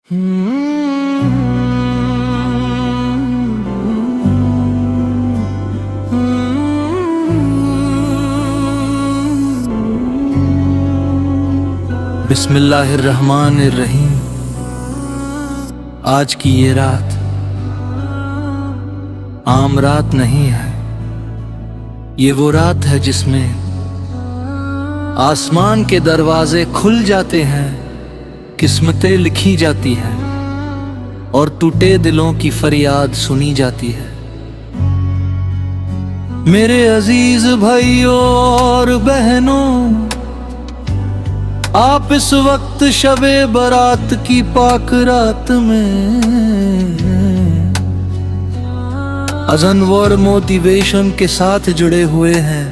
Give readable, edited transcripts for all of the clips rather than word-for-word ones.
बिस्मिल्लाहिर्रहमानिर्रहीम। आज की ये रात आम रात नहीं है। ये वो रात है जिसमें आसमान के दरवाजे खुल जाते हैं, किस्मतें लिखी जाती हैं और टूटे दिलों की फरियाद सुनी जाती है। मेरे अजीज भाइयों और बहनों, आप इस वक्त शबे बारात की पाक रात में अज़न और मोटिवेशन के साथ जुड़े हुए हैं।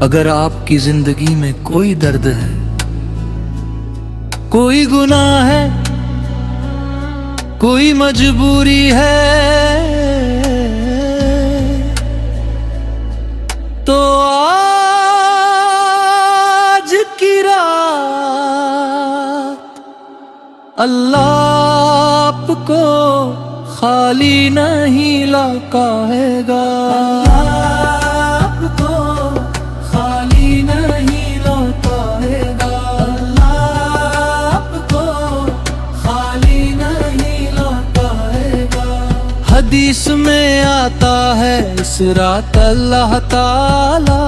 अगर आपकी जिंदगी में कोई दर्द है, कोई गुनाह है, कोई मजबूरी है, तो आज की रात अल्लाह आपको खाली नहीं लौटाएगा। आपको खाली नहीं लौटाएगा। आपको खाली नहीं लौटाएगा। हदीस में आता है इस रात अल्लाह ताला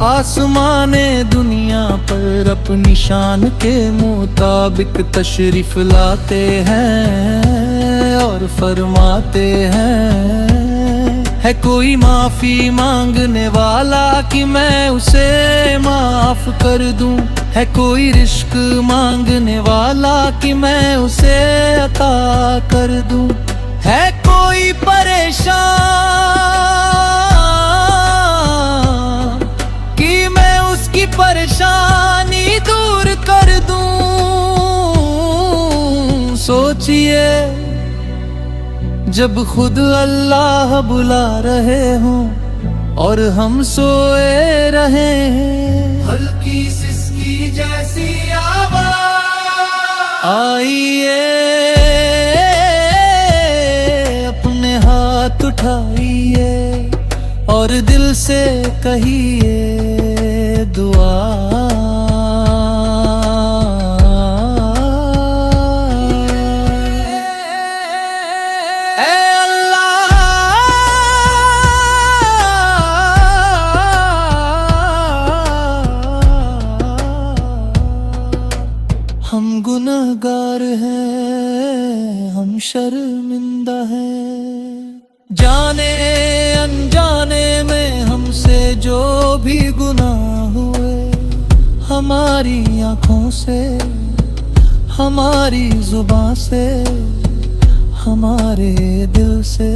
आसमाने दुनिया पर अपनी शान के मुताबिक तशरीफ लाते हैं और फरमाते हैं, है कोई माफी मांगने वाला कि मैं उसे माफ कर दूं, है कोई रिश्क मांगने वाला कि मैं उसे अता कर दूं, है कोई परेशान कि मैं उसकी परेशानी दूर कर दूं। सोचिए जब खुद अल्लाह बुला रहे हों और हम सोए रहे, हल्की सिसकी जैसी आवाज़ आइए, अपने हाथ उठाइए और दिल से कहिए दुआ। हम गुनहगार हैं, हम शर्मिंदा हैं, जाने अनजाने में हमसे जो भी गुनाह हुए, हमारी आँखों से, हमारी जुबान से, हमारे दिल से।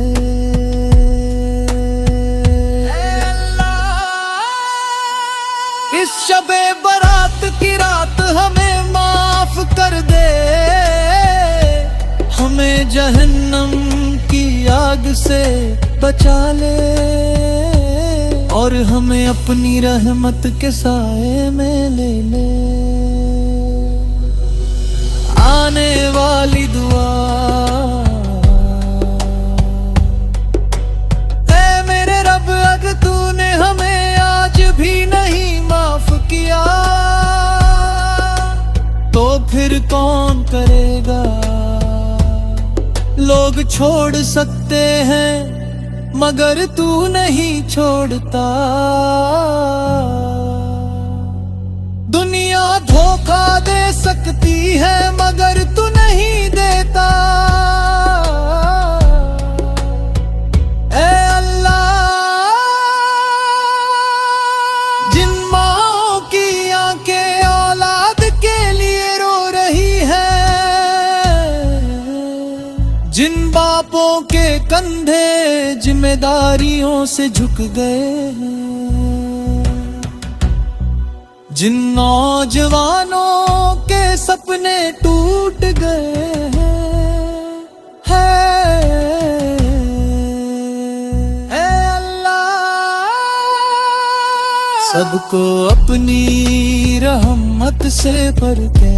इस शबे बारात की रात हमें माफ कर दे, हमें जहन्नम की आग से बचा ले और हमें अपनी रहमत के साए में ले ले। आने वाली दुआ, ऐ मेरे रब अगर तूने हमें आज भी नहीं माफ किया तो फिर कौन करेगा। लोग छोड़ सकते हैं मगर तू नहीं छोड़ता। दुनिया धोखा दे सकती है मगर तू नहीं देता। ऐ अल्लाह, जिन माँओं की आंखें औलाद के लिए रो रही है, जिन बापों के कंधे जिम्मेदारियों से झुक गए हैं, जिन नौजवानों के सपने टूट गए हैं, है अल्लाह सबको अपनी रहमत से भर के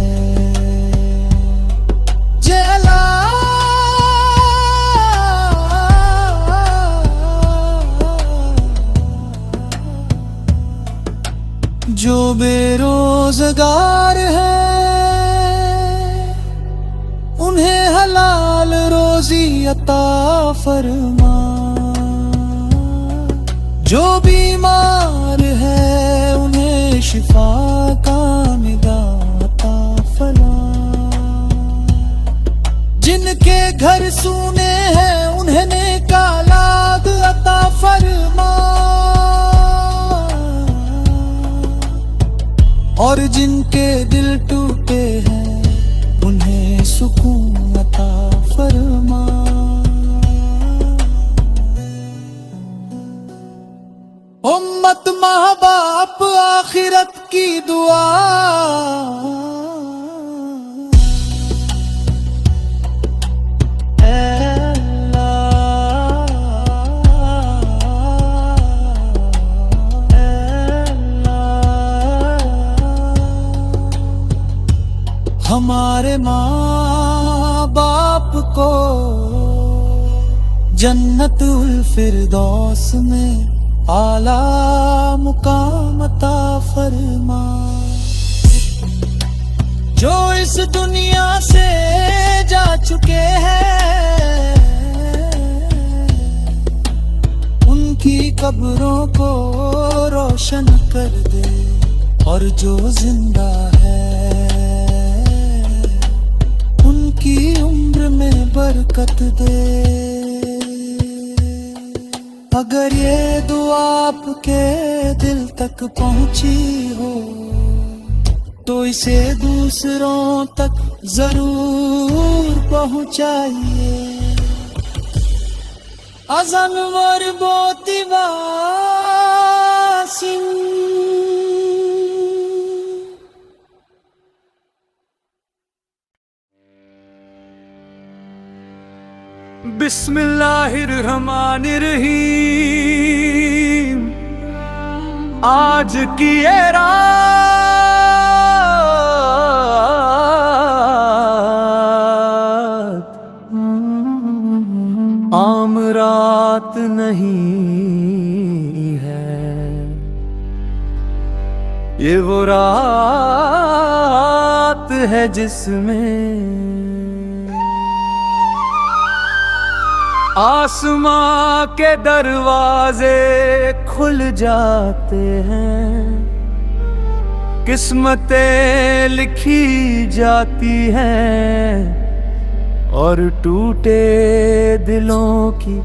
गुनहगार हैं, उन्हें हलाल रोजी अता फरमा। जो बीमार है उन्हें शिफा कामिदा अता फरमा। जिनके घर सूने हैं उन्हें नेक औलाद अता फरमा। और जिनके दिल टूटे हैं उन्हें सुकून अता फरमा। उम्मत माँ बाप आखिरत की दुआ, हमारे माँ बाप को जन्नतुल फिरदौस में आला मुकाम अता फरमा। जो इस दुनिया से जा चुके हैं उनकी कब्रों को रोशन कर दे। और जो जिंदा है उनकी उम्र में बरकत दे। अगर ये दुआ आपके दिल तक पहुंची हो तो इसे दूसरों तक जरूर पहुंचाइए। अज़न वर बोती वासिम। बिस्मिल्लाहिर्रहमानिर्रहीम। आज की ये रात आम रात नहीं है, ये वो रात है जिसमें आसमां के दरवाजे खुल जाते हैं। किस्मतें लिखी जाती हैं और टूटे दिलों की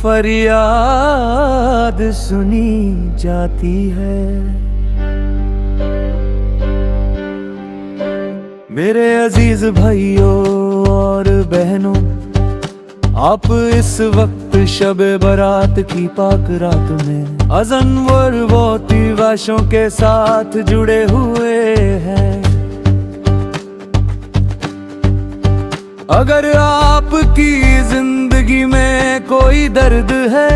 फरियाद सुनी जाती है। मेरे अजीज भाइयों और बहनों, आप इस वक्त शब बारात की पाक रात में अज़न वर बोती वाशों के साथ जुड़े हुए हैं। अगर आपकी जिंदगी में कोई दर्द है,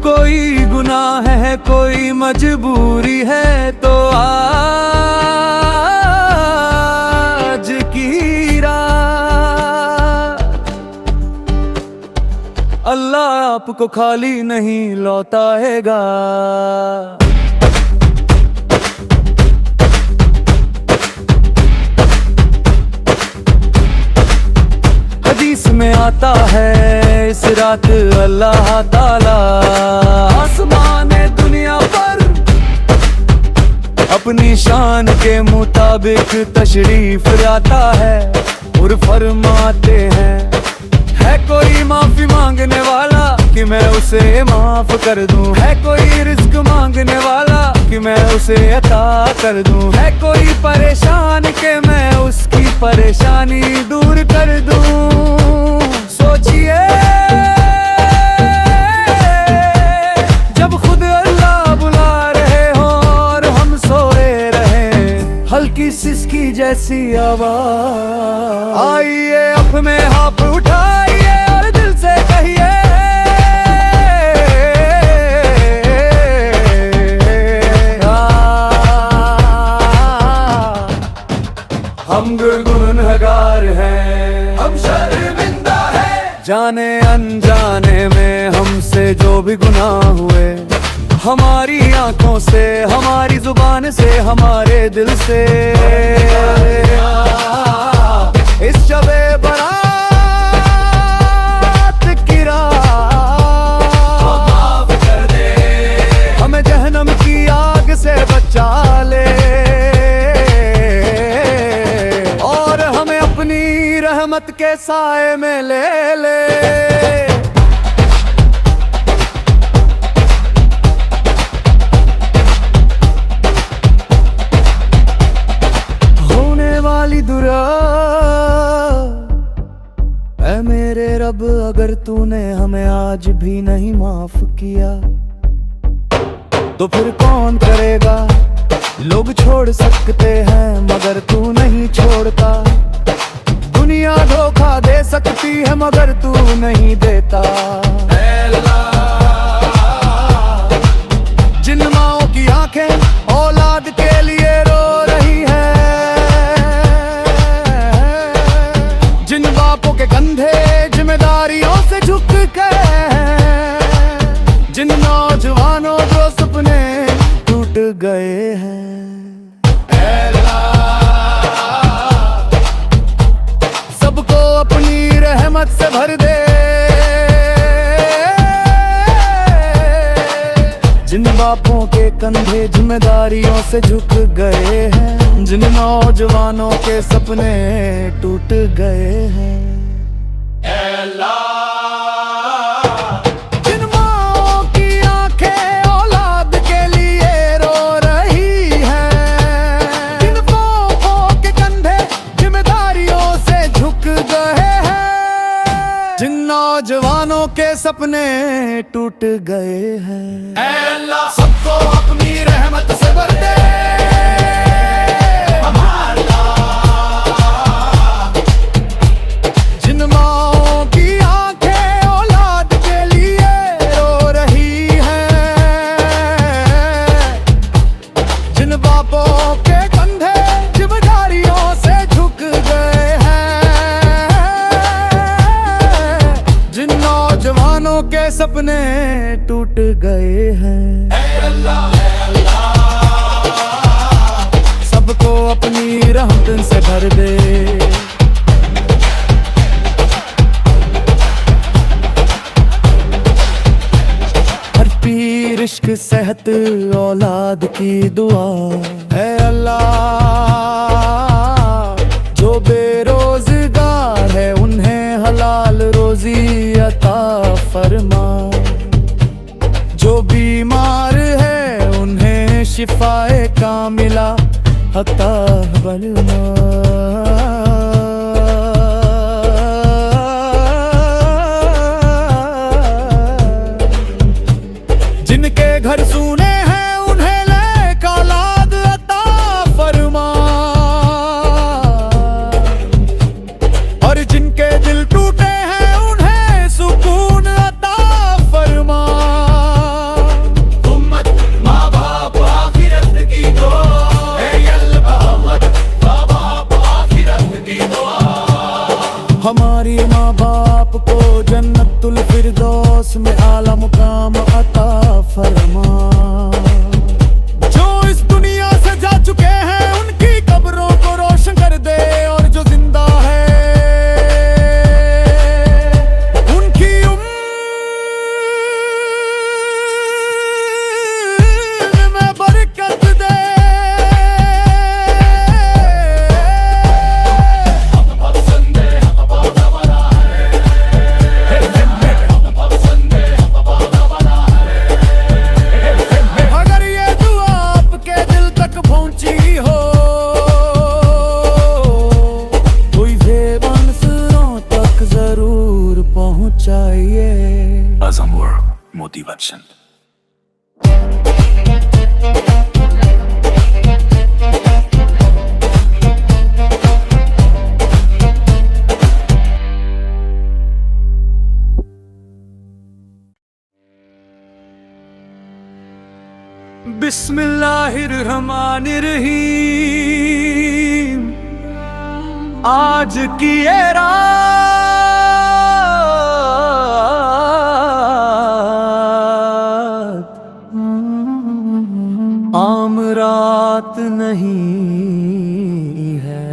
कोई गुनाह है, कोई मजबूरी है, तो आज की अल्लाह आपको खाली नहीं लौटाएगा। हदीस में आता है इस रात अल्लाह ताला आसमान दुनिया पर अपनी शान के मुताबिक तशरीफ लाता है और फरमाते हैं, है कोई माफी मांगने वाला कि मैं उसे माफ कर दूं। है कोई रिस्क मांगने वाला कि मैं उसे अता कर दूं। है कोई परेशान के मैं उसकी परेशानी दूर कर दूं। सोचिए जब खुद अल्लाह बुला रहे हो और हम सोए रहे, हल्की सिसकी जैसी आवाज आइए अप में हाथ उठाइए और दिल से कहिए, हम गुनहगार हैं, हम शर्मिंदा हैं। जाने अनजाने में हमसे जो भी गुनाह हुए, हमारी आंखों से, हमारी जुबान से, हमारे दिल से इस शबे बरात की रात हमें जहन्नम की आग से बचा ले और हमें अपनी रहमत के साए में ले ले। दुरा ऐ मेरे रब, अगर तूने हमें आज भी नहीं माफ किया तो फिर कौन करेगा। लोग छोड़ सकते हैं मगर तू नहीं छोड़ता। दुनिया धोखा दे सकती है मगर तू नहीं देता। जिन माओं की आंखें औलाद के लिए रो रही है, जिन बापों के कंधे जिम्मेदारियों से झुक गए, जिन नौजवानों को सपने टूट गए हैं, सबको अपनी रहमत से भर दे। जिन बापों के कंधे जिम्मेदारियों से झुक गए हैं, जिन नौजवानों के सपने टूट गए हैं, जिन माँओं की आंखें औलाद के लिए रो रही हैं, जिन बापों के कंधे जिम्मेदारियों से झुक गए हैं, जिन नौजवानों के सपने टूट गए हैं, अल्लाह सबको अपनी रहमत से भर दे। जिन माँओं की आंखें औलाद के लिए रो रही हैं, जिन बापों के कंधे जिम्मेदारियों से झुक गए हैं, जिन नौजवानों के सपने टूट गए हैं, सबको अपनी रहमत से भर दे। हर पीर इश्क सेहत औलाद की दुआ है अल्लाह। जो बेरोजगार है उन्हें हलाल रोजी अता फरमा। जो बीमार है उन्हें शिफाए कामिला अता फरमा। जिनके घर सूने हैं उन्हें नेक औलाद अता फरमा। और जिनके दिल टूटे हैं उन्हें सुकून अता फरमा। उम्मत माँ बाप आखिरत की दुआ, हमारी माँ बाप को जन्नतुल फिरदौस में आला मुकाम अता फरमा। जो इस दुनिया से जा चुके हैं उनकी कब्रों को रोशन कर दे, और जो जिंदा है उनकी उम्र में बरकत दे। Azam World Motivation. बिस्मिल्लाहिर्रहमानिर्रहीम। आज की ये रात नहीं है।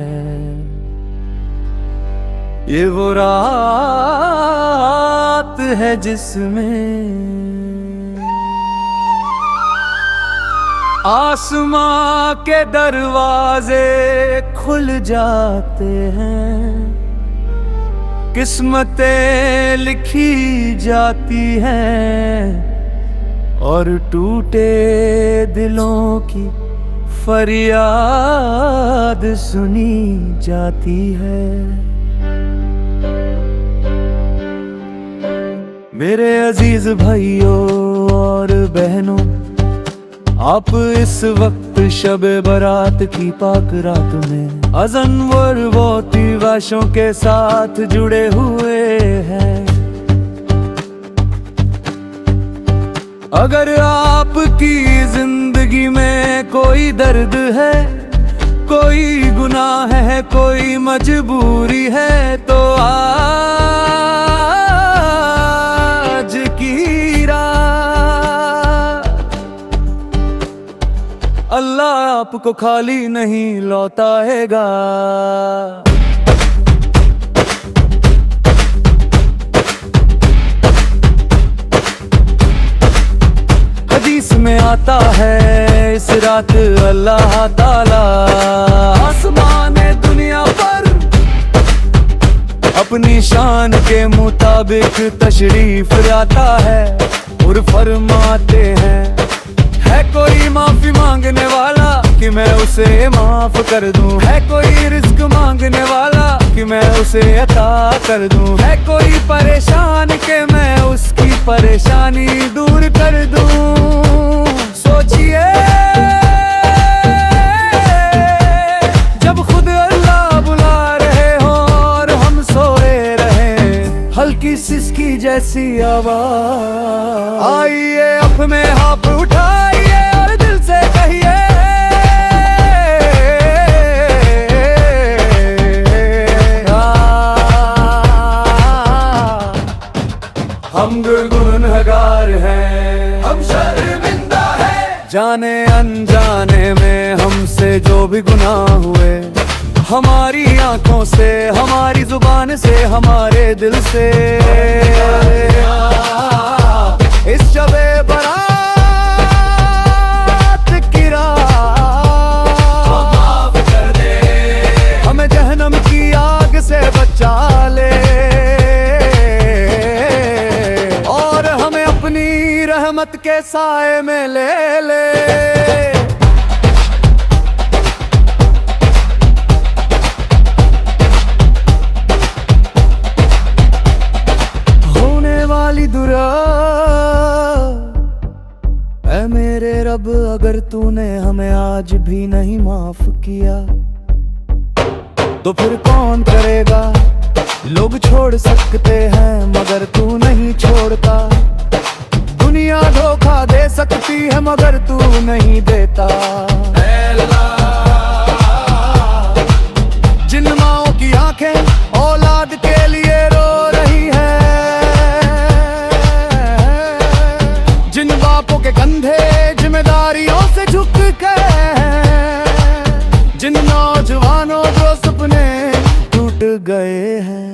ये वो रात है जिसमें आसमां के दरवाजे खुल जाते हैं, किस्मतें लिखी जाती हैं और टूटे दिलों की फरियाद सुनी जाती है। मेरे अजीज भाइयों और बहनों, आप इस वक्त शबे बारात की पाक रात में अज़नवर मोटिवेशन के साथ जुड़े हुए हैं। अगर आपकी जिंदगी में कोई दर्द है, कोई गुनाह है, कोई मजबूरी है, तो आज की रात अल्लाह आपको खाली नहीं लौटाएगा। हदीस में आता है इस रात अल्लाह ताला आसमान दुनिया पर अपनी शान के मुताबिक तशरीफ लाता है और फरमाते हैं, है कोई माफी मांगने वाला कि मैं उसे माफ कर दूं, है कोई रिस्क मांगने वाला कि मैं उसे अता कर दूं, है कोई परेशान कि मैं उसकी परेशानी दूर कर दूं। सोचिए जब खुद अल्लाह बुला रहे हो और हम सोए रहे, हल्की सिसकी जैसी आवाज, आइए अप में हाथ उठाइए और दिल से कहिए, हम गुनहगार हैं, हम शर्मिंदा हैं, जाने अनजाने में हमसे जो भी गुनाह हुए, हमारी आंखों से, हमारी जुबान से, हमारे दिल से, इस शबे बारात की रात माफ कर दे, हमें जहन्नम की आग से बचा ले और हमें अपनी रहमत के साए में ले ले। दुआ ऐ मेरे रब, अगर तूने हमें आज भी नहीं माफ किया तो फिर कौन करेगा। लोग छोड़ सकते हैं मगर तू नहीं छोड़ता, दुनिया धोखा दे सकती है मगर तू नहीं देता। जिन माओं की आंखें औलाद के लिए रो रही है, जिन बापों के कंधे जिम्मेदारियों से झुक गए, जिन नौजवानों जो सपने टूट गए हैं,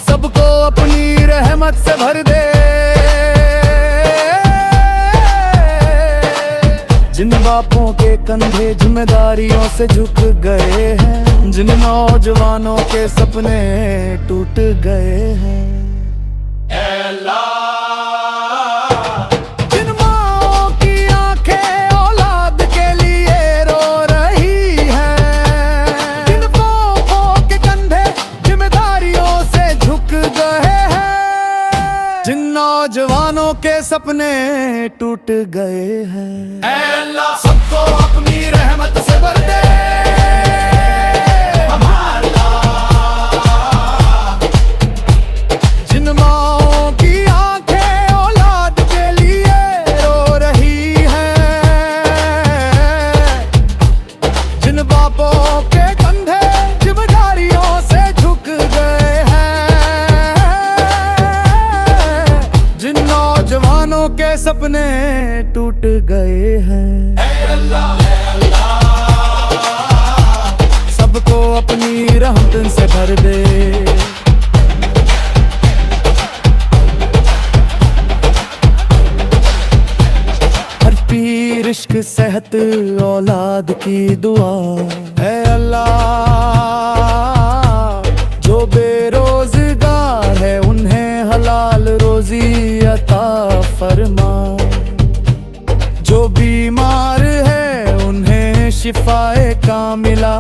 सबको अपनी रहमत से भर दे। जिन बापों के कंधे जिम्मेदारियों से झुक गए हैं, जिन नौजवानों के सपने टूट गए हैं, जिन माँओं की आंखें औलाद के लिए रो रही हैं, जिन बापों के कंधे जिम्मेदारियों से झुक गए हैं, जिन नौजवानों के सपने टूट गए हैं, अल्लाह सबको अपनी रहमत से भर दे। जिन माँओं की आंखें औलाद के लिए रो रही हैं, जिन बापों के कंधे जिम्मेदारियों से झुक गए हैं, जिन नौजवानों के सपने टूट गए हैं। सबको अपनी रहमत से भर दे। हर पीर इश्क सेहत औलाद की दुआ है अल्लाह। जो बेरोजगार है उन्हें हलाल रोजी अता फरमा। जो बीमार है उन्हें शिफाए कामिला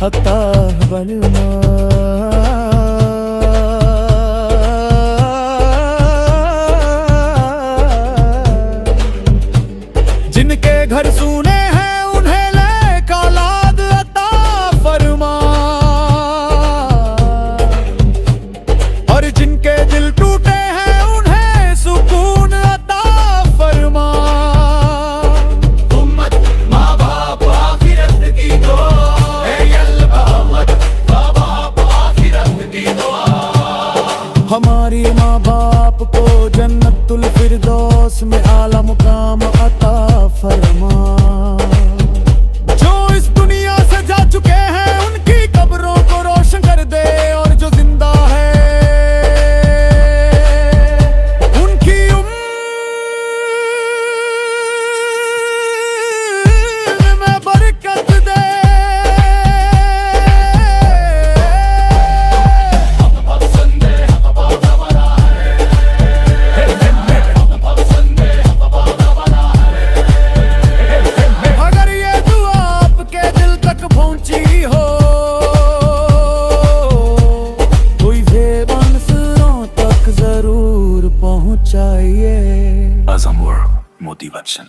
अता फरमा। जिनके घर सूने हैं उन्हें नेक औलाद अता फरमा। और जिनके दिल टूटे हैं उन्हें सुकून अता फरमा। उम्मत माँ बाप आखिरत की दुआ है अल्लाह, माँ बाप आखिरत की दुआ। हमारी माँ बाप को जन्नतुल फिरदौस में आला मुकाम अता फरमा। जो इस दुनिया से जा चुके हैं उनकी कब्रों को रोशन कर दे। और जो जिंदा है उनकी उम्र में बरकत दे। Azam World Motivation.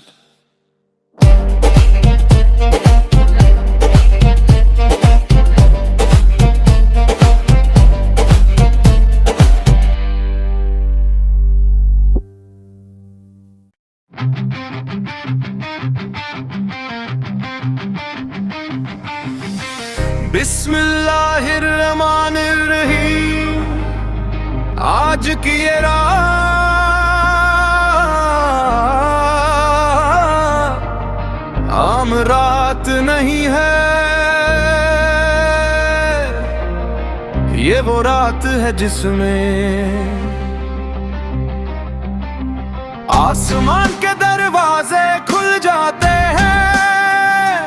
बिस्मिल्लाहिर्रहमानिर्रहीम। आज की ये रात आम रात नहीं है। ये वो रात है जिसमें आसमान के दरवाजे खुल जाते हैं।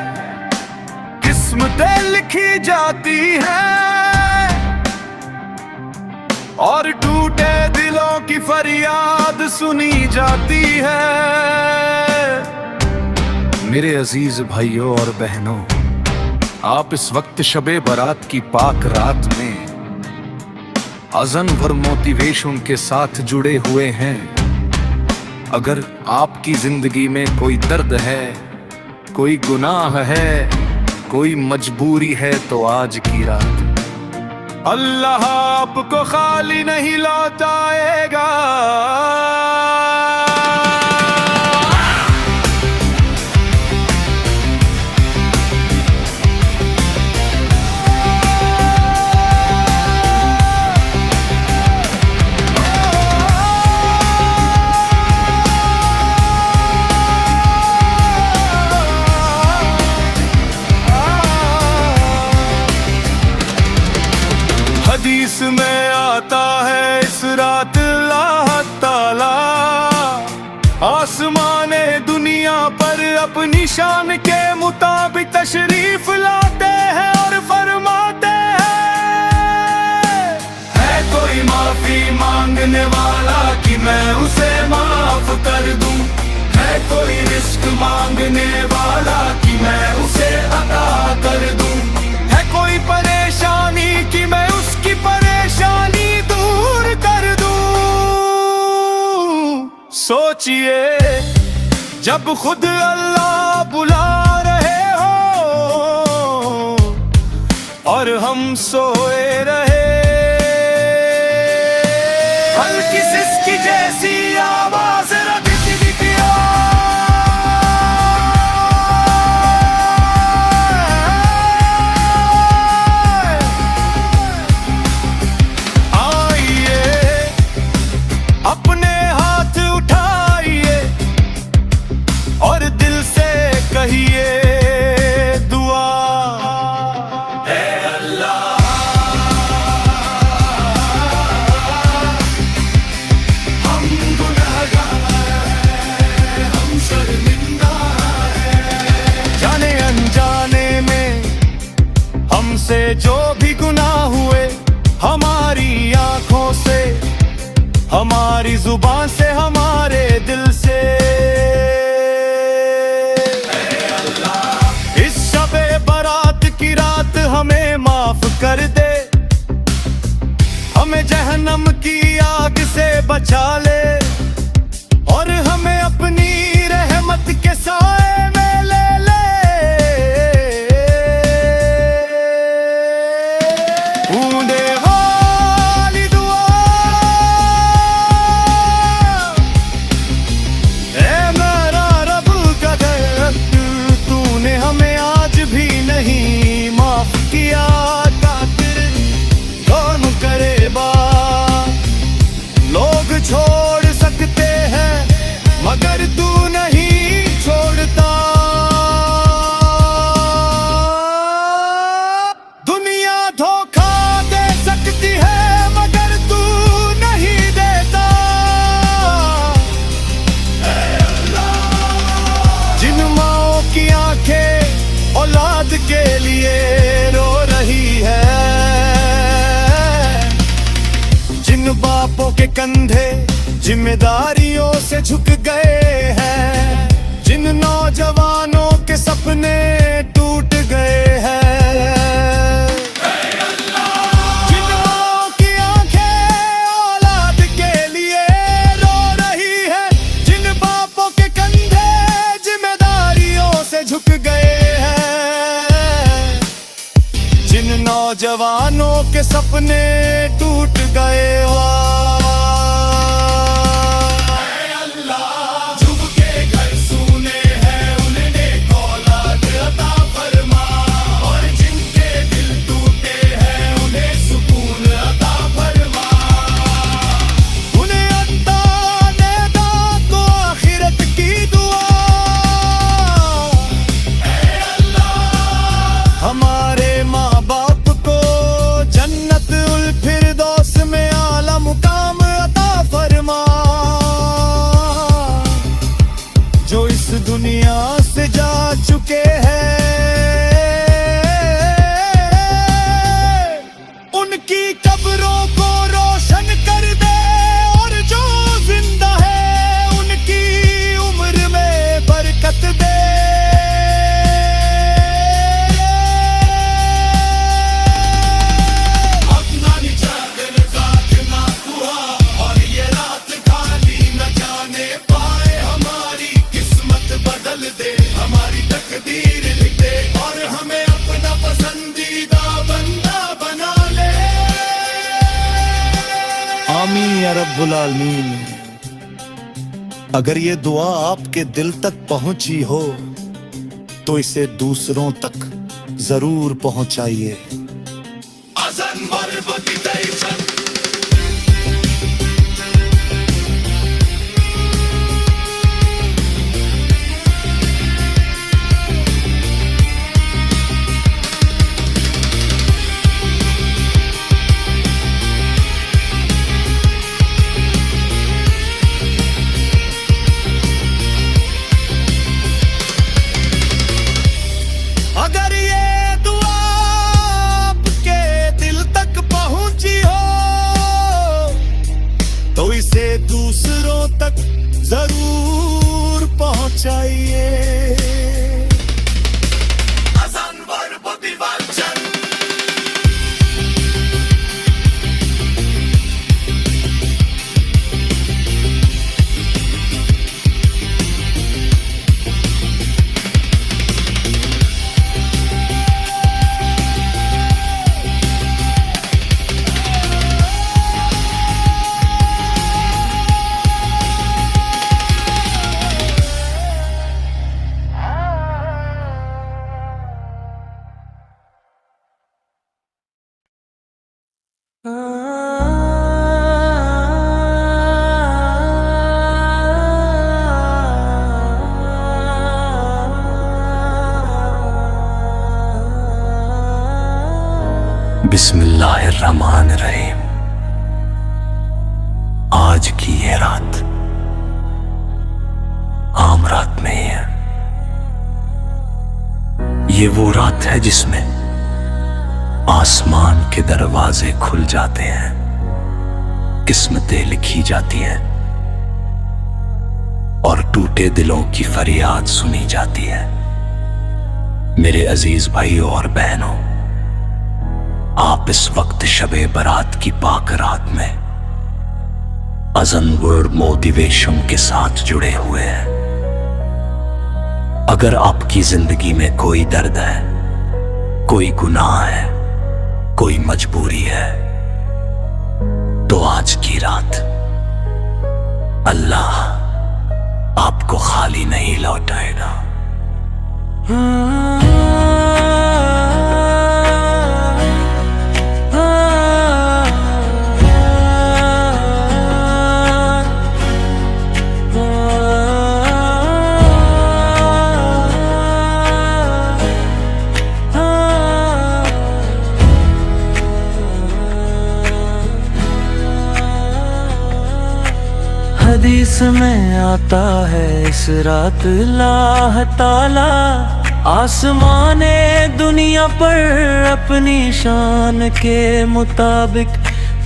किस्मतें लिखी जाती हैं और टूटे दिलों की फरियाद सुनी जाती है। मेरे अजीज भाइयों और बहनों, आप इस वक्त शबे बारात की पाक रात में अज़न भर मोटिवेशन के साथ जुड़े हुए हैं। अगर आपकी जिंदगी में कोई दर्द है, कोई गुनाह है, कोई मजबूरी है, तो आज की रात अल्लाह आपको खाली नहीं लौटाएगा। हदीस में आता है इस रात अल्लाह ताला आसमाने दुनिया पर अपनी शान के मुताबिक तशरीफ लाते हैं और फरमाते हैं। है कोई माफी मांगने वाला कि मैं उसे माफ कर दूं। है कोई रिस्क मांगने वाला कि मैं उसे अता कर दूं। है कोई परेशानी कि मैं उसकी परेशानी दूर कर दूं। सोचिए जब खुद अल्लाह बुला रहे हो और हम सोए रहे। हल्की सिसकी जैसी आवाज अपने हाथ उठाइए से जो भी गुनाह हुए, हमारी आंखों से, हमारी जुबान से, हमारे दिल से, इस शबे बारात की रात हमें माफ कर दे, हमें जहन्नम की आग से बचा ले, और हमें अपनी रहमत के साए में ले ले। ऊंडे वाली दुआ, ऐ मेरा रब का दर, तूने हमें आज भी नहीं माफ किया, कातिल कौन करे बात। लोग छोड़ सकते हैं मगर तू नहीं छोड़ता, दुनिया धोखा दे सकती है मगर तू नहीं देता। जिन माँओं की आंखें औलाद के लिए रो रही है, जिन बापों के कंधे जिम्मेदारियों से झुक गए हैं, जिन नौजवानों के सपने टूट गए हैं, जिन माँओं की आंखें औलाद के लिए रो रही है, जिन बापों के कंधे जिम्मेदारियों से झुक गए हैं, जिन नौजवानों के सपने टूट गए। दुनिया से जा चुके हैं, उनकी कब्रों को रोशन कर दे, और जो जिंदा है उनकी उम्र में बरकत दे। अपना निजात ना हुआ और ये रात खाली न जाने पाए, हमारी बदल दे, हमारी तकदीर लिख दे, और हमें अपना पसंदीदा बंदा बना ले। आमीन या रब्बुल आलमीन। अगर ये दुआ आपके दिल तक पहुंची हो तो इसे दूसरों तक जरूर पहुंचाइए। अगर ये दुआ आपके दिल तक पहुंची हो तो इसे दूसरों तक जरूर पहुंचाइए। बिस्मिल्लाहिर्रहमानिर्रहीम। आज की ये रात आम रात नहीं है। ये वो रात है जिसमें आसमान के दरवाजे खुल जाते हैं, किस्मतें लिखी जाती हैं और टूटे दिलों की फरियाद सुनी जाती है। मेरे अजीज भाइयों और बहनों, आप इस वक्त शबे बारात की पाक रात में अज़न वर्ड मोटिवेशन के साथ जुड़े हुए हैं। अगर आपकी जिंदगी में कोई दर्द है, कोई गुनाह है, कोई मजबूरी है, तो आज की रात अल्लाह आपको खाली नहीं लौटाएगा। हदीस में आता है इस रात अल्लाह ताला आसमाने दुनिया पर अपनी शान के मुताबिक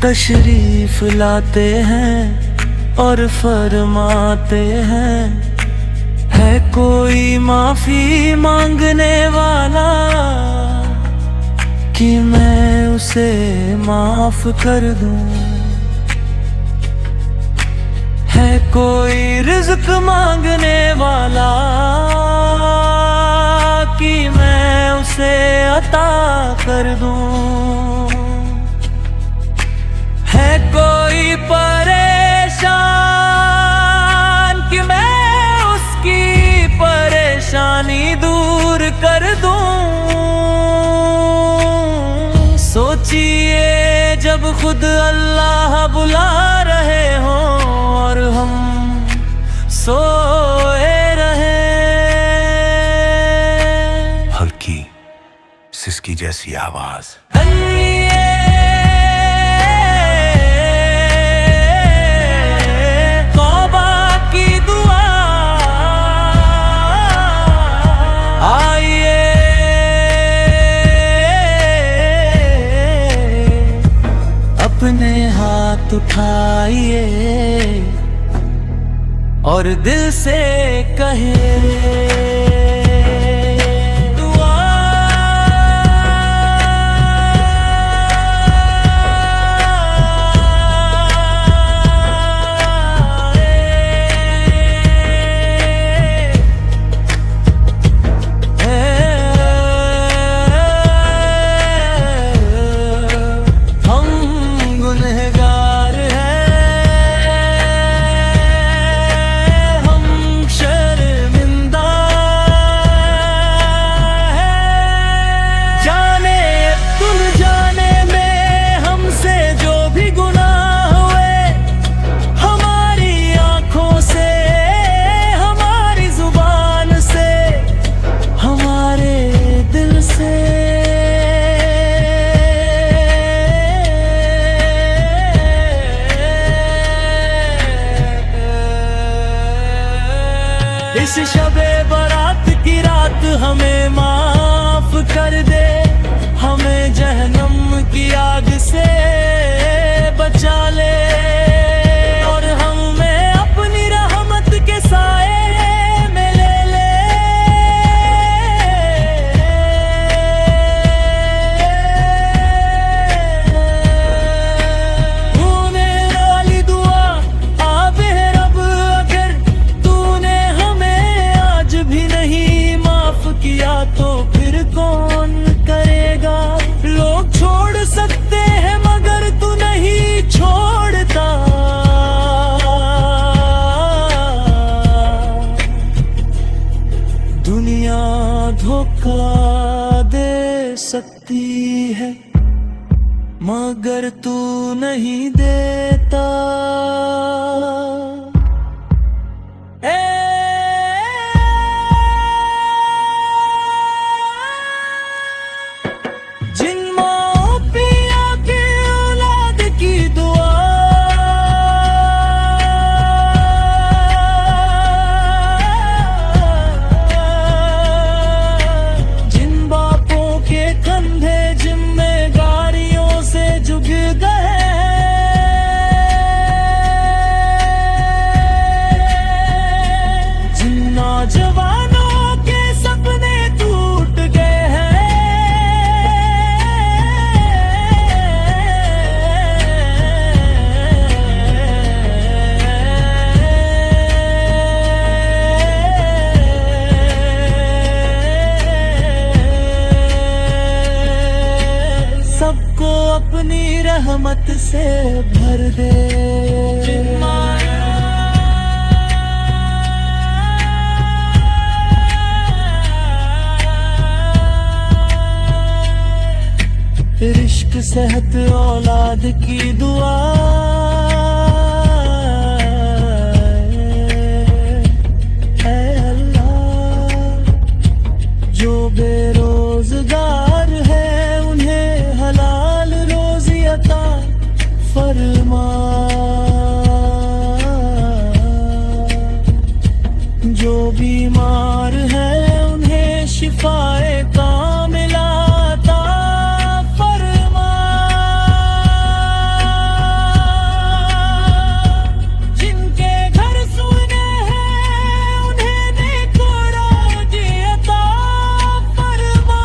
तशरीफ लाते हैं और फरमाते हैं, है कोई माफी मांगने वाला कि मैं उसे माफ कर दूं, है कोई रिज़्क़ मांगने वाला कि मैं उसे अता कर दूं, है कोई परेशान कि मैं उसकी परेशानी दूर कर दूं। सोचिए जब खुद अल्लाह बुला रहे हों और हम सोए रहे। हल्की सिसकी जैसी आवाज, तौबा की दुआ, आइए अपने हाथ उठाइए और दिल से कहे दुआ। हम गुनहगार इस शबे बारात की रात हमें माफ कर दे, हमें जहन्नम की आग से बचा ले और हमें अपनी रहमत के साए में ले ले। तूने वाली दुआ आबे रब, अगर तूने हमें आज भी नहीं माफ किया तो फिर कौन करेगा। लोग छोड़ सकते हैं मगर तू नहीं छोड़ता। दुनिया धोखा दे सकती है मगर तू नहीं देता। जिन माँ पिया के औलाद की दुआ, जिन बापों के कंधे जिम्मेदारी, अपनी रहमत से भर दे। इश्क सेहत औलाद की दुआ है अल्लाह। जो बेरोजगार है उन्हें हलाल रोजी अता फरमा। जो बीमार है उन्हें शिफाए कामिला अता फरमा। जिनके घर सुने हैं उन्हें नेक रोजी अता फरमा।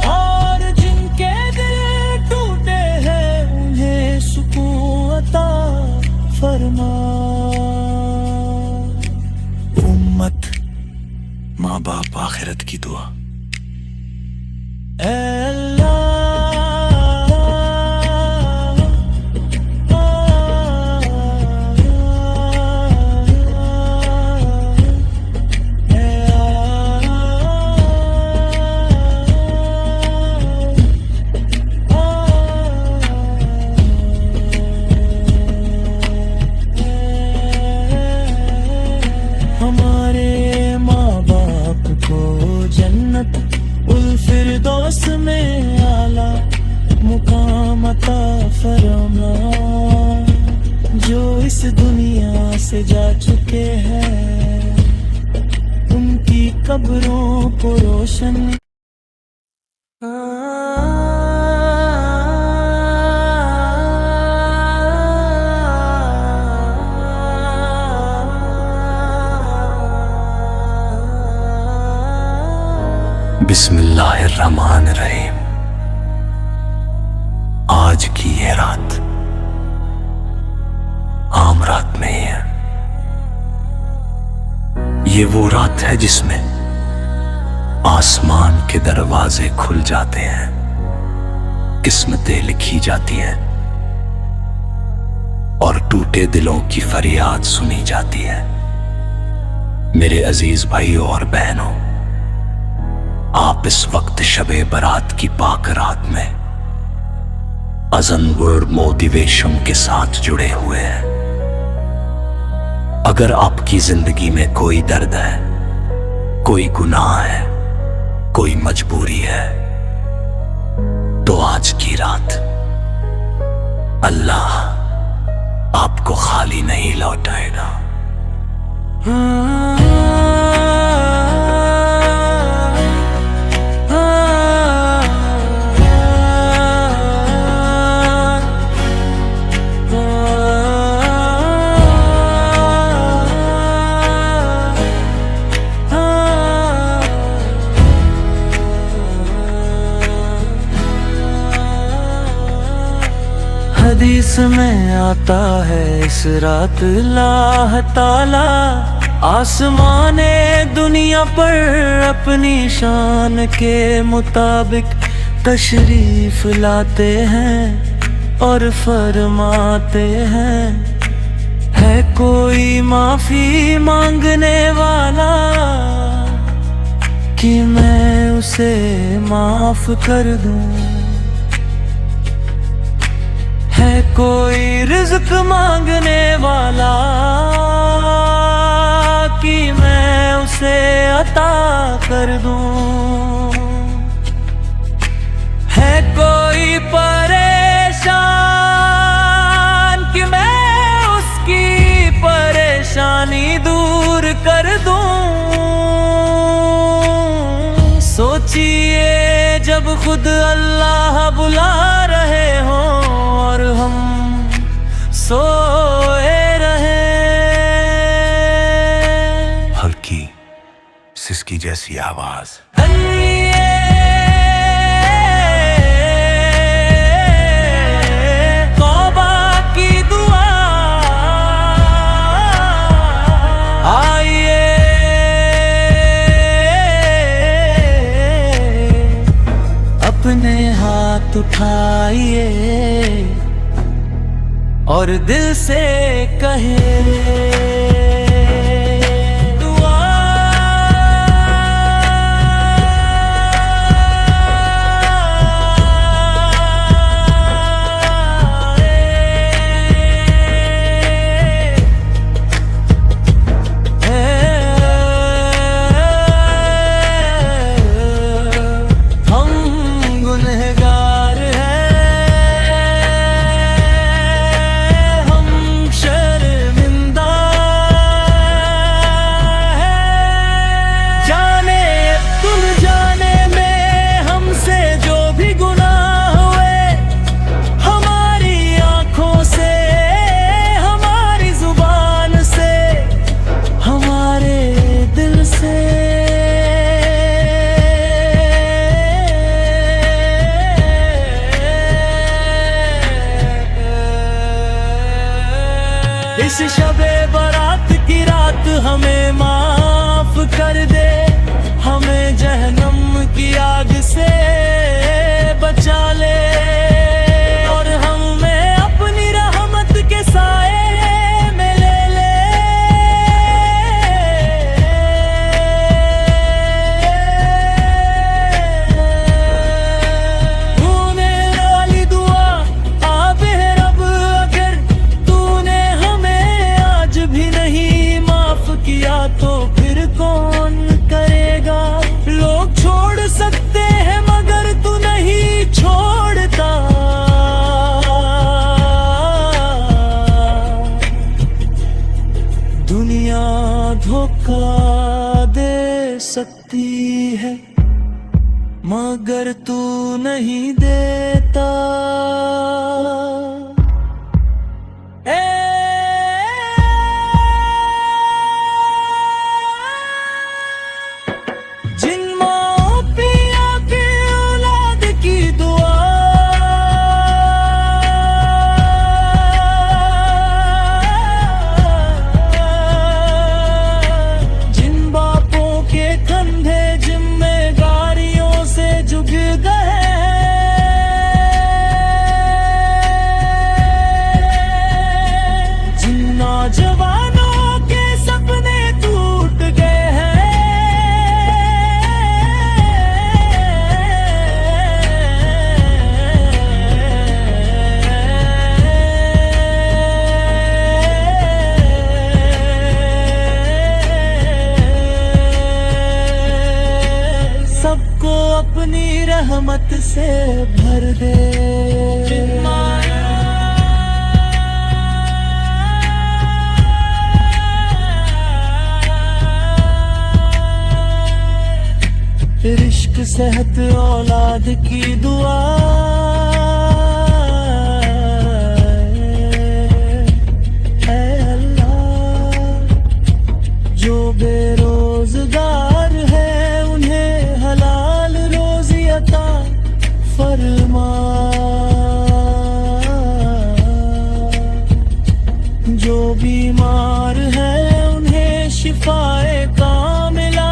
और जिनके दिल टूटे हैं उन्हें सुकून अता फरमा। उम्मत, माँ बाप, आखिरत की दुआ। ऐ अल्लाह, हमारे माँ बाप को जन्नत उल फिरदौस में आला मुकाम अता फरमा। जो इस दुनिया से जा चुके हैं उनकी कब्रों को रोशन। बिस्मिल्लाहिर्रहमानिर्रहीम। आज की ये रात आम रात नहीं है। ये वो रात है जिसमें आसमान के दरवाजे खुल जाते हैं, किस्मतें लिखी जाती हैं और टूटे दिलों की फरियाद सुनी जाती है। मेरे अजीज भाइयों और बहनों, आप इस वक्त शबे बारात की पाक रात में अज़न वर्ड मोटिवेशन के साथ जुड़े हुए हैं। अगर आपकी जिंदगी में कोई दर्द है, कोई गुनाह है, कोई मजबूरी है, तो आज की रात अल्लाह आपको खाली नहीं लौटाएगा। हदीस में आता है इस रात अल्लाह ताला आसमाने दुनिया पर अपनी शान के मुताबिक तशरीफ लाते हैं और फरमाते हैं, है कोई माफी मांगने वाला कि मैं उसे माफ कर दूं। है कोई रिज़्क़ मांगने वाला कि मैं उसे अता कर दूं। है कोई परेशान कि मैं उसकी परेशानी दूर कर दूं। सोचिए जब खुद अल्लाह बुला रहे हों और हम सोए रहे। हल्की सिसकी जैसी आवाज, तौबा की दुआ, आइए हाथ उठाइए और दिल से कहे इस शबे बारात की रात हमें माफ कर दे, हमें जहन्नम की आग से बचा ले और हमें अपनी रहमत के साए में ले ले। तूने वाली दुआ आबे रब, अगर तूने भी नहीं माफ किया तो फिर कौन करेगा। लोग छोड़ सकते हैं मगर तू नहीं छोड़ता। दुनिया धोखा दे सकती है मगर तू नहीं देता। जवानों के सपने टूट गए हैं, सबको अपनी रहमत से भर दे। इश्क सेहत औलाद की दुआ, ऐ अल्लाह जो बेरोजगार है उन्हें हलाल रोजी अता फरमा। जो बीमार है उन्हें शिफाए कामिला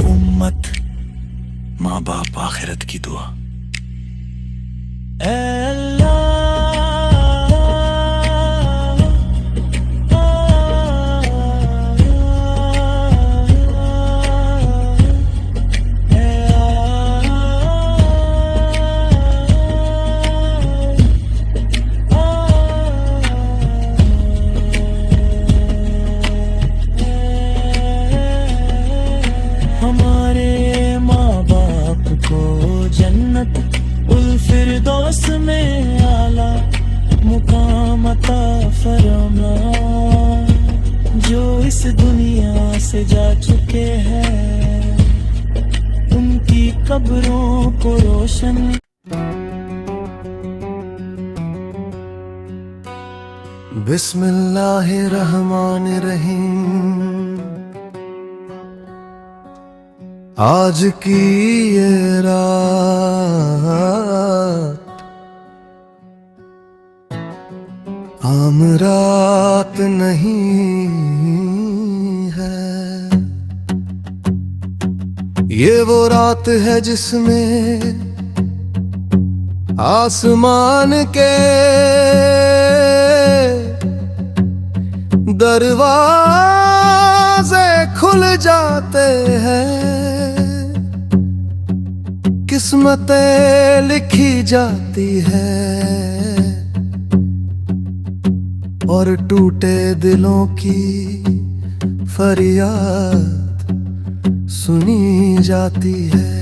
उम्मत माँ बाप आखिरत की दुआ। फिरदौस में आला मुकाम अता फरमा। जो इस दुनिया से जा चुके हैं उनकी कब्रों को रोशन बिस्मिल्लाहिर्रहमानिर्रहीम। आज की ये रात आम रात नहीं है, ये वो रात है जिसमें आसमान के दरवाजे खुल जाते हैं, किस्मतें लिखी जाती है और टूटे दिलों की फरियाद सुनी जाती है।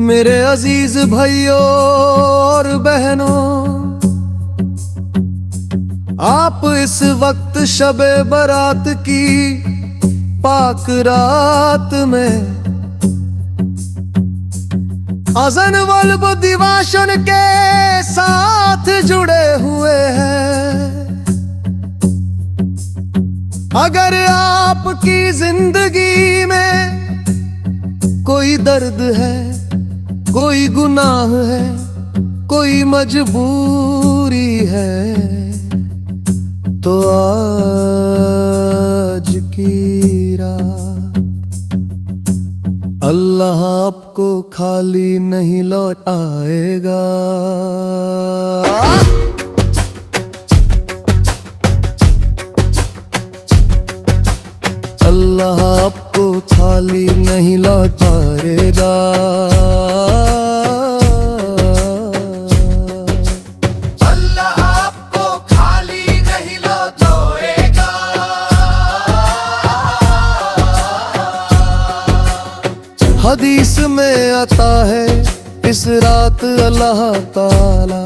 मेरे अजीज भाइयों और बहनों, आप इस वक्त शबे बारात की पाक रात में अज़न वल दिवाशन के साथ जुड़े हुए हैं। अगर आपकी जिंदगी में कोई दर्द है, कोई गुनाह है, कोई मजबूरी है, तो आज की रात अल्लाह आपको खाली नहीं लौटाएगा। अल्लाह आपको खाली नहीं लौटाएगा। अल्लाह आपको खाली नहीं लौटाएगा। हदीस में आता है इस रात अल्लाह ताला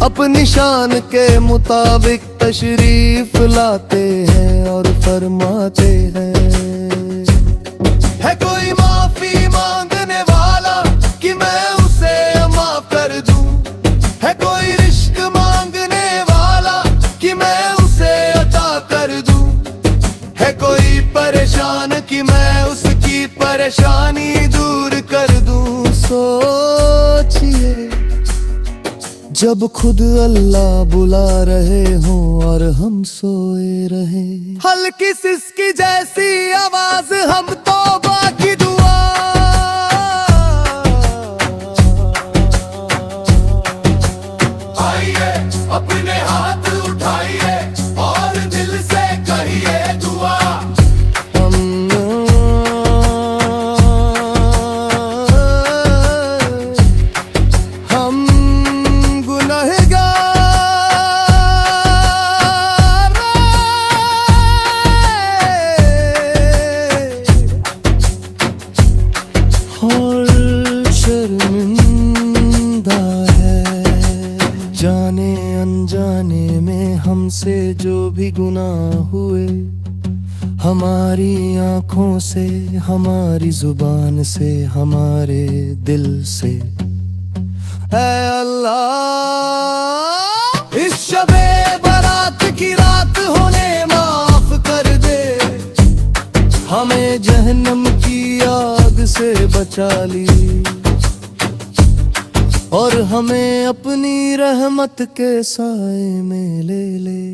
अपनी शान के मुताबिक तशरीफ लाते हैं और फरमाते हैं, है कोई माफी मांगने वाला कि मैं उसे माफ कर दूं, है कोई रिश्क मांगने वाला कि मैं उसे अता कर दूं, है कोई परेशान कि मैं उसकी परेशानी दूर कर दूं। सोचिए जब खुद अल्लाह बुला रहे हों और हम सोए रहे, हल्की सिसकी जैसी आवाज हम तौबा की दुआ। आइए अपने हाथ उठाइए और दिल से कहिए दुआ। और शर्मिंदा है जाने अनजाने में हमसे जो भी गुनाह हुए, हमारी आंखों से, हमारी जुबान से, हमारे दिल से। ऐ अल्लाह इस शबे बारात की रात होने माफ कर दे, हमें जहन्नम की आग से बचा ली और हमें अपनी रहमत के साए में ले ले।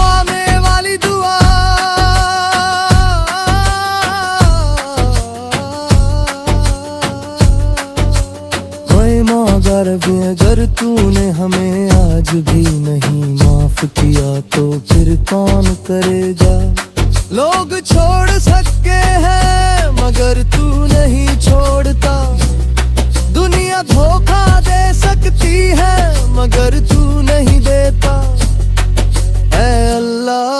आने वाली दुआ मगर अगर तूने हमें आज भी नहीं माफ किया तो फिर कौन करेगा। लोग छोड़ सकते हैं मगर तू नहीं छोड़ता, दुनिया धोखा दे सकती है मगर तू नहीं देता। ऐ अल्लाह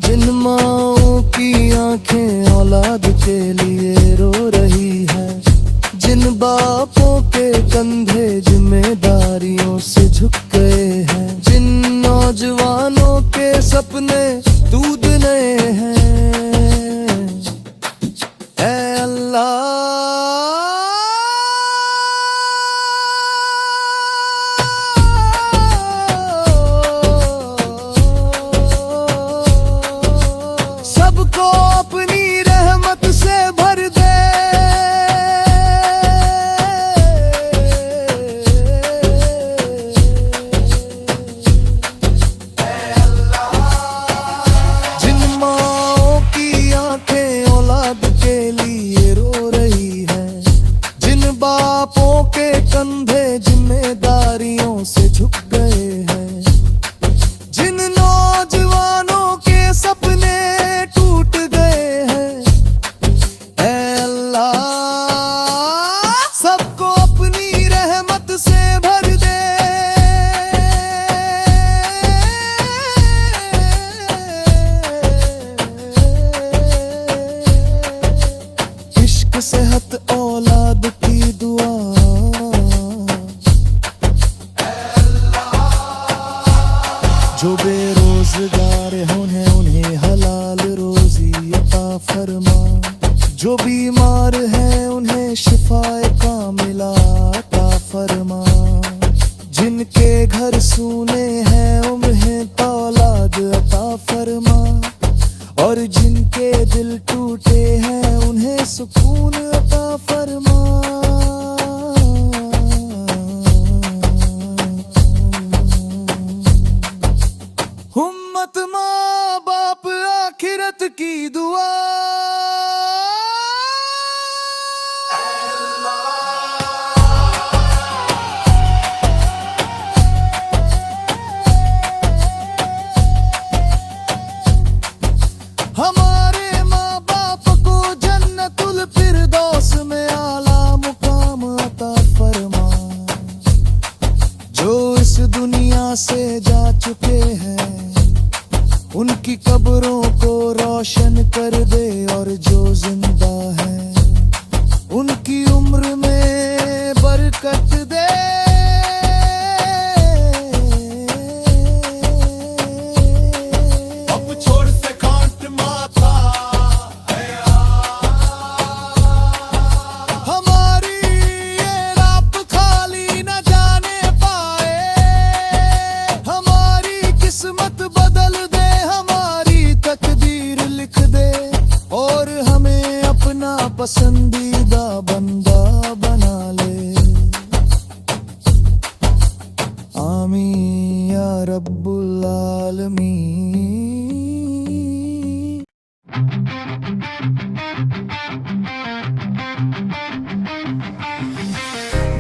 जिन माँओं की आंखें औलाद के लिए रो रही है, जिन बापों के कंधे जिम्मेदारियों से झुक गए हैं, जिन नौजवानों के सपने दूध नए हैं, ऐ अल्लाह जो बेरोजगार होने उन्हें हलाल रोजी अता फरमा, जो बीमार है उन्हें शिफाए कामिला अता फरमा, जिनके घर सूने हैं उन्हें औलाद अता फरमा, और जिनके दिल टूटे हैं उन्हें सुकून अता फरमा। हुम्मत माँ बाप आखिरत की दुआ। हमारे माँ बाप को जन्नतुल फिरदौस में आला मुकाम अता फरमा, जो इस दुनिया से जा चुके हैं उनकी कब्रों को रोशन कर दे, और जो जिंदा है उनकी उम्र में बरकत दे। अब छोड़ से कांट माथा हमारी ये रात खाली न जाने पाए, हमारी किस्मत बदल दे, हमारी तकदीर लिख दे, और हमें अपना पसंदीदा बंदा बना ले। आमीन या रब्बुल आलमीन।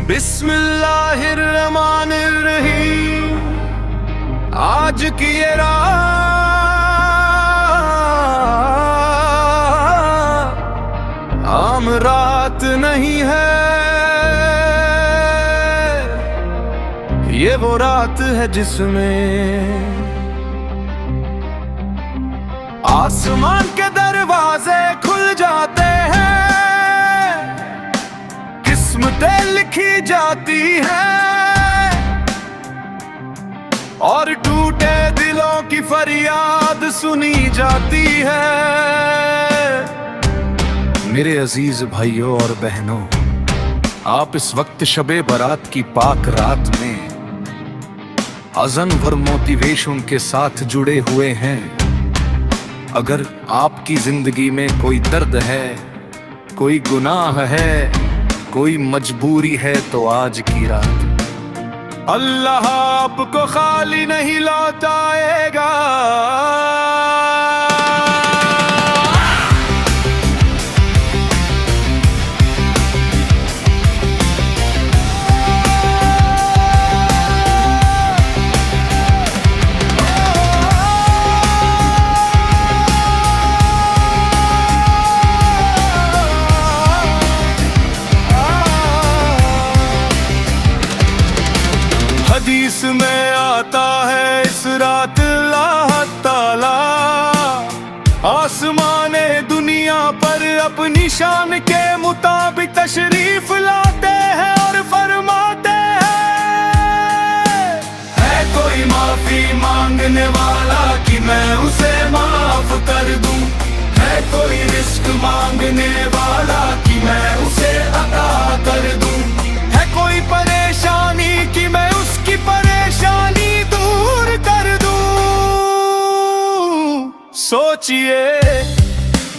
बिस्मिल्लाहिर्रहमानिर्रहीम। आज की ये रात आम रात नहीं है, ये वो रात है जिसमें आसमान के दरवाजे खुल जाते हैं, किस्मतें लिखी जाती हैं, और टूटे दिलों की फरियाद सुनी जाती है। मेरे अजीज भाइयों और बहनों, आप इस वक्त शबे बारात की पाक रात में अज़न भर मोटिवेशन के साथ जुड़े हुए हैं। अगर आपकी जिंदगी में कोई दर्द है, कोई गुनाह है, कोई मजबूरी है, तो आज की रात अल्लाह आपको खाली नहीं लौटाएगा। हदीस में आता है इस रात अल्लाह ताला आसमाने दुनिया पर अपनी शान के मुताबिक तशरीफ लाते हैं और फरमाते हैं, है कोई माफी मांगने वाला कि मैं उसे माफ कर दूं, है कोई रिस्क मांगने वाला कि मैं उसे अता कर दूं, है कोई परेशानी कि मैं उसकी परेशानी दूर कर दूं। सोचिए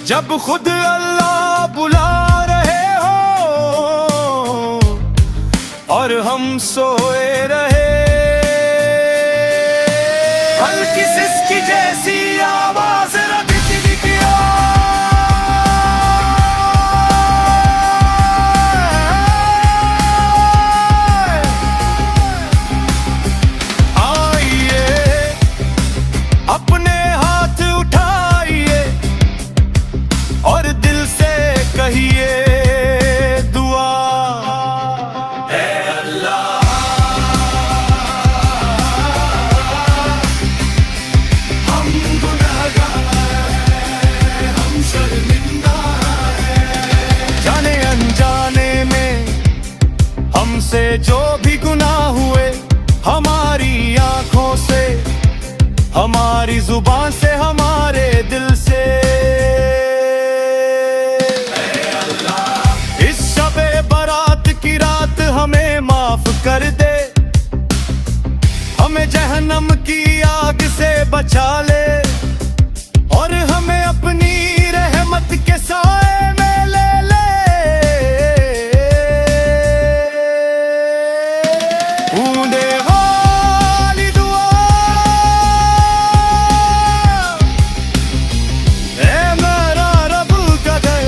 जब खुद अल्लाह बुला रहे हो और हम सोए रहे, हल्की सिसकी जैसी आवाज रखती थी अपने हाथ उठाइए और दिल से कहिए दुआ, है अल्लाह हम हमारी जुबान से हमारे दिल से इस शबे बारात की रात हमें माफ कर दे, हमें जहन्नम की आग से बचा ले और हमें अपनी रहमत के साए में ले ले। ऊंडे वाली दुआ ऐ मेरा रब का दर,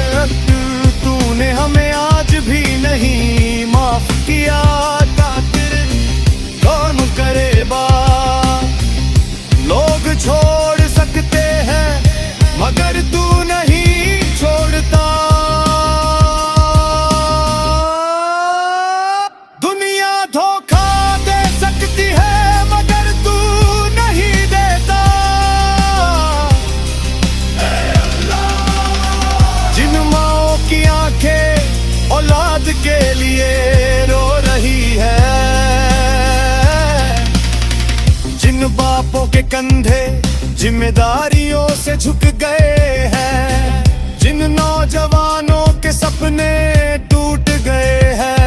तूने हमें आज भी नहीं माफ किया, खातिर कौन करे बात। लोग छोड़ सकते हैं मगर तू नहीं छोड़ता। दुनिया धोखा दे सकती है मगर तू नहीं देता। जिन माँओं की आंखें औलाद के लिए रो रही है, जिन बापों के कंधे जिम्मेदारियों से झुक गए हैं, जिन नौजवानों के सपने टूट गए हैं,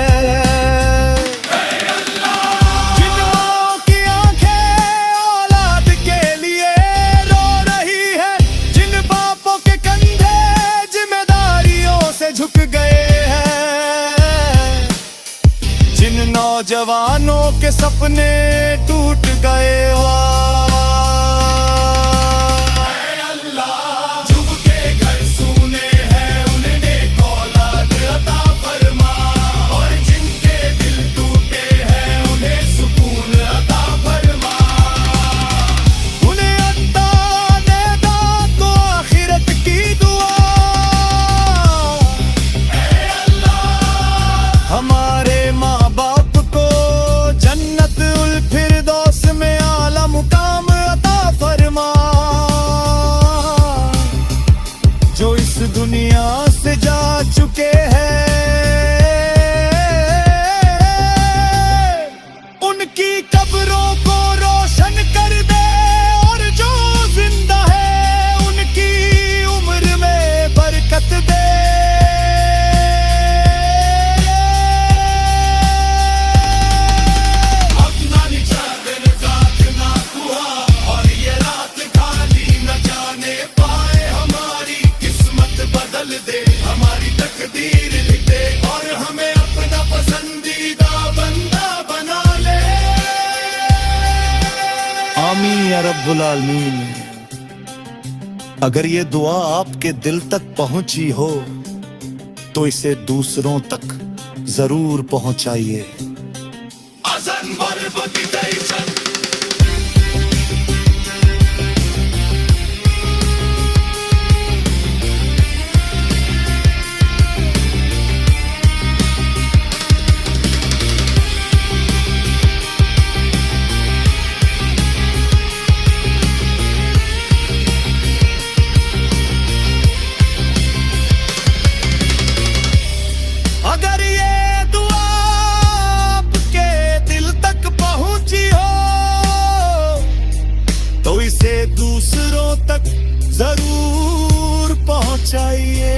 जिन माँओं की आंखें औलाद के लिए रो रही है, जिन बापों के कंधे जिम्मेदारियों से झुक गए हैं, जिन नौजवानों के सपने टूट गए। हमारे माँ बाप को जन्नत उल फिरदौस में आला मुकाम अता फरमा, जो इस दुनिया से जा चुके हैं उनकी कब्रों को रोशन कर दे, और जो जिंदा है उनकी उम्र में बरकत दे। हमारी तकदीर लिख दे और हमें अपना पसंदीदा बंदा बना ले। आमीन या रब्बुल आलमीन। अगर ये दुआ आपके दिल तक पहुंची हो तो इसे दूसरों तक जरूर पहुंचाइए। अगर ये दुआ आपके दिल तक पहुंची हो तो इसे दूसरों तक जरूर पहुंचाइए।